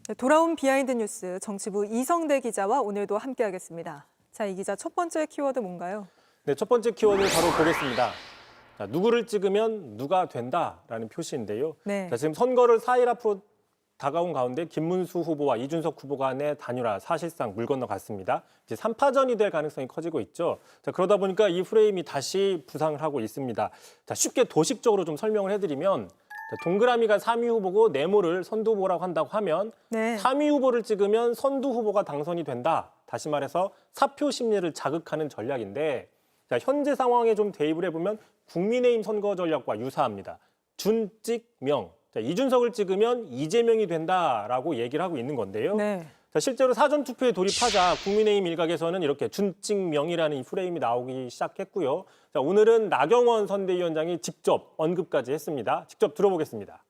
네, 돌아온 비하인드 뉴스 정치부 이성대 기자와 오늘도 함께하겠습니다. 자, 이 기자 첫 번째 키워드 뭔가요? 네, 첫 번째 키워드 바로 보겠습니다. 자, 누구를 찍으면 누가 된다라는 표시인데요. 네. 자, 지금 선거를 4일 앞으로 다가온 가운데 김문수 후보와 이준석 후보 간의 단일화 사실상 물 건너갔습니다. 이제 3파전이 될 가능성이 커지고 있죠. 자, 그러다 보니까 이 프레임이 다시 부상을 하고 있습니다. 자, 쉽게 도식적으로 좀 설명을 해드리면 동그라미가 3위 후보고 네모를 선두 후보라고 한다고 하면 네. 3위 후보를 찍으면 선두 후보가 당선이 된다. 다시 말해서 사표 심리를 자극하는 전략인데 자, 현재 상황에 좀 대입을 해보면 국민의힘 선거 전략과 유사합니다. 준, 찍, 명. 자, 이준석을 찍으면 이재명이 된다라고 얘기를 하고 있는 건데요. 네. 자, 실제로 사전투표에 돌입하자 국민의힘 일각에서는 이렇게 준, 찍, 명이라는 이 프레임이 나오기 시작했고요. 자, 오늘은 나경원 선대위원장이 직접 언급까지 했습니다. 직접 들어보겠습니다.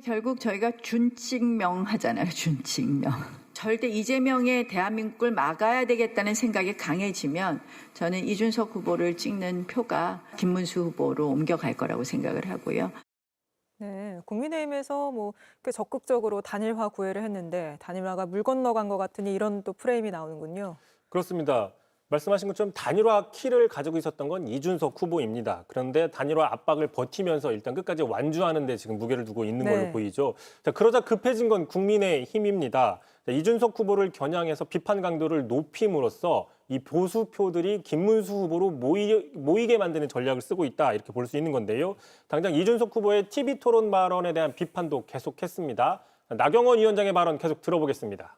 결국 저희가 준칙명 하잖아요. 준칙명. 절대 이재명의 대한민국을 막아야 되겠다는 생각이 강해지면 저는 이준석 후보를 찍는 표가 김문수 후보로 옮겨갈 거라고 생각을 하고요. 네, 국민의힘에서 꽤 적극적으로 단일화 구애를 했는데 단일화가 물 건너간 것 같으니 이런 또 프레임이 나오는군요. 그렇습니다. 말씀하신 것처럼 단일화 키를 가지고 있었던 건 이준석 후보입니다. 그런데 단일화 압박을 버티면서 일단 끝까지 완주하는 데 지금 무게를 두고 있는 걸로 네. 보이죠. 자, 그러자 급해진 건 국민의힘입니다. 자, 이준석 후보를 겨냥해서 비판 강도를 높임으로써 이 보수표들이 김문수 후보로 모이게 만드는 전략을 쓰고 있다 이렇게 볼 수 있는 건데요. 당장 이준석 후보의 TV 토론 발언에 대한 비판도 계속했습니다. 나경원 위원장의 발언 계속 들어보겠습니다.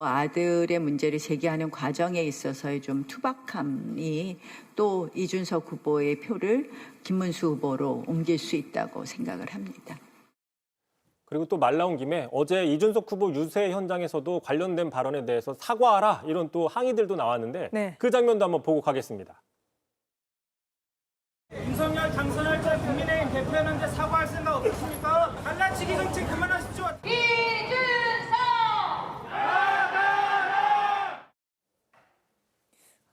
아들의 문제를 제기하는 과정에 있어서의 좀 투박함이 또 이준석 후보의 표를 김문수 후보로 옮길 수 있다고 생각을 합니다. 그리고 또 말 나온 김에 어제 이준석 후보 유세 현장에서도 관련된 발언에 대해서 사과하라 이런 또 항의들도 나왔는데 네. 그 장면도 한번 보고 가겠습니다. 윤석열 당선할 때 국민의힘 대표였는데 사과할 생각 없으십니까? 갈라치기 정책 그만하십시오.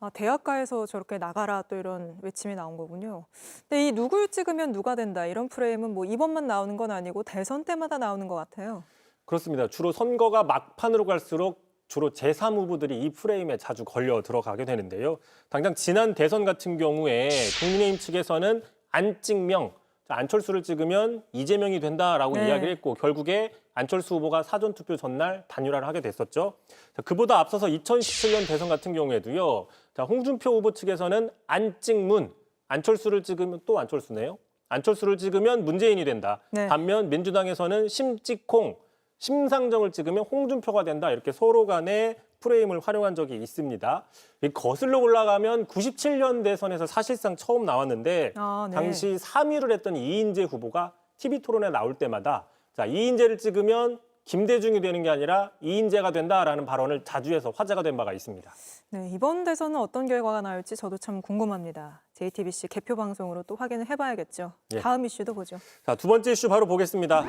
아, 대학가에서 저렇게 나가라 또 이런 외침이 나온 거군요. 근데 이 누굴 찍으면 누가 된다 이런 프레임은 이번만 나오는 건 아니고 대선 때마다 나오는 것 같아요. 그렇습니다. 주로 선거가 막판으로 갈수록 주로 제3후보들이 이 프레임에 자주 걸려 들어가게 되는데요. 당장 지난 대선 같은 경우에 국민의힘 측에서는 안찍명, 안철수를 찍으면 이재명이 된다라고 네. 이야기를 했고 결국에 안철수 후보가 사전투표 전날 단일화를 하게 됐었죠. 자, 그보다 앞서서 2017년 대선 같은 경우에도요. 자, 홍준표 후보 측에서는 안찍문, 안철수를 찍으면 또 안철수네요. 안철수를 찍으면 문재인이 된다. 네. 반면 민주당에서는 심찍홍, 심상정을 찍으면 홍준표가 된다. 이렇게 서로 간에 프레임을 활용한 적이 있습니다. 거슬러 올라가면 97년 대선에서 사실상 처음 나왔는데 아, 네. 당시 3위를 했던 이인재 후보가 TV토론에 나올 때마다 자, 이인재를 찍으면 김대중이 되는 게 아니라 이인재가 된다라는 발언을 자주 해서 화제가 된 바가 있습니다. 네, 이번 대선은 어떤 결과가 나올지 저도 참 궁금합니다. JTBC 개표 방송으로 또 확인을 해봐야겠죠. 예. 다음 이슈도 보죠. 자, 두 번째 이슈 바로 보겠습니다.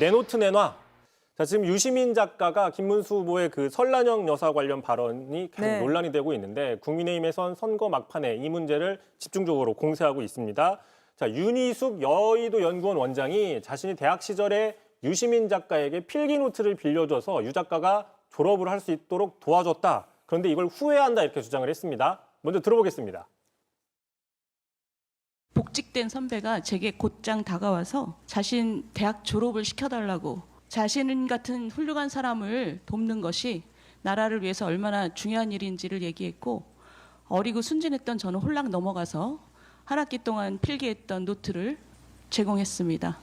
내 노트 내놔. 자, 지금 유시민 작가가 김문수 후보의 그 설란영 여사 관련 발언이 계속 네. 논란이 되고 있는데 국민의힘에선 선거 막판에 이 문제를 집중적으로 공세하고 있습니다. 자, 윤희숙 여의도 연구원 원장이 자신이 대학 시절에 유시민 작가에게 필기 노트를 빌려줘서 유 작가가 졸업을 할 수 있도록 도와줬다. 그런데 이걸 후회한다 이렇게 주장을 했습니다. 먼저 들어보겠습니다. 복직된 선배가 제게 곧장 다가와서 자신 대학 졸업을 시켜달라고 자신 같은 훌륭한 사람을 돕는 것이 나라를 위해서 얼마나 중요한 일인지를 얘기했고 어리고 순진했던 저는 홀랑 넘어가서 한 학기 동안 필기했던 노트를 제공했습니다.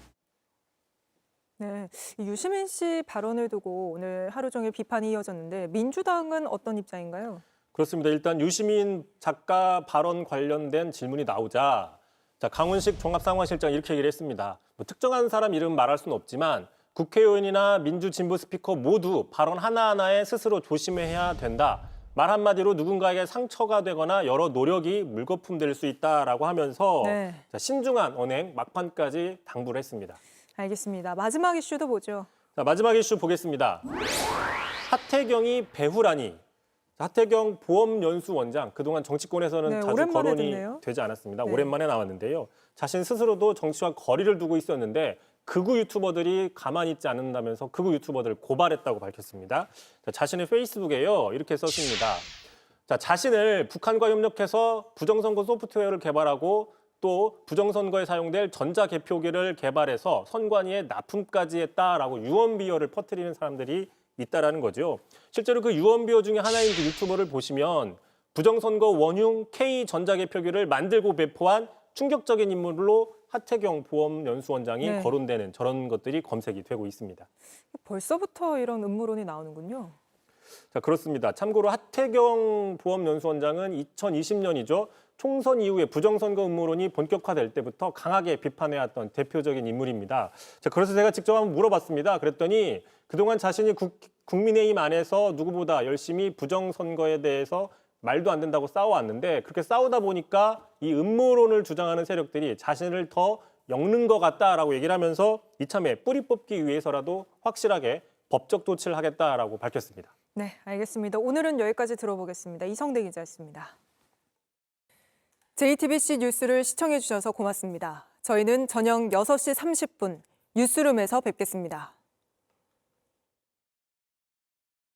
네, 이 유시민 씨 발언을 두고 오늘 하루 종일 비판이 이어졌는데 민주당은 어떤 입장인가요? 그렇습니다. 일단 유시민 작가 발언 관련된 질문이 나오자 자, 강훈식 종합상황실장 이렇게 얘기를 했습니다. 특정한 사람 이름 말할 수는 없지만 국회의원이나 민주진보 스피커 모두 발언 하나하나에 스스로 조심해야 된다. 말 한마디로 누군가에게 상처가 되거나 여러 노력이 물거품 될 수 있다라고 하면서 네. 자, 신중한 언행 막판까지 당부를 했습니다. 알겠습니다. 마지막 이슈도 보죠. 자, 마지막 이슈 보겠습니다. 하태경이 배후라니. 하태경 보험연수원장, 그동안 정치권에서는 네, 자주 오랜만에 거론이 듣네요. 되지 않았습니다. 네. 오랜만에 나왔는데요. 자신 스스로도 정치와 거리를 두고 있었는데 극우 유튜버들이 가만히 있지 않는다면서 극우 유튜버들을 고발했다고 밝혔습니다. 자, 자신의 페이스북에요. 이렇게 썼습니다. 자, 자신을 북한과 협력해서 부정선거 소프트웨어를 개발하고 또 부정선거에 사용될 전자개표기를 개발해서 선관위에 납품까지 했다라고 유언비어를 퍼뜨리는 사람들이 있다라는 거죠. 실제로 그 유언비어 중에 하나인 그 유튜버를 보시면 부정선거 원흉 K 전자개표기를 만들고 배포한 충격적인 인물로 하태경 보험연수원장이 네. 거론되는 저런 것들이 검색이 되고 있습니다. 벌써부터 이런 음모론이 나오는군요. 자, 그렇습니다. 참고로 하태경 보험연수원장은 2020년이죠. 총선 이후에 부정선거 음모론이 본격화될 때부터 강하게 비판해왔던 대표적인 인물입니다. 자, 그래서 제가 직접 한번 물어봤습니다. 그랬더니 그동안 자신이 국민의힘 안에서 누구보다 열심히 부정선거에 대해서 말도 안 된다고 싸워왔는데 그렇게 싸우다 보니까 이 음모론을 주장하는 세력들이 자신을 더 엮는 것 같다라고 얘기를 하면서 이참에 뿌리 뽑기 위해서라도 확실하게 법적 조치를 하겠다라고 밝혔습니다. 네, 알겠습니다. 오늘은 여기까지 들어보겠습니다. 이성대 기자였습니다. JTBC 뉴스를 시청해 주셔서 고맙습니다. 저희는 저녁 6시 30분 뉴스룸에서 뵙겠습니다.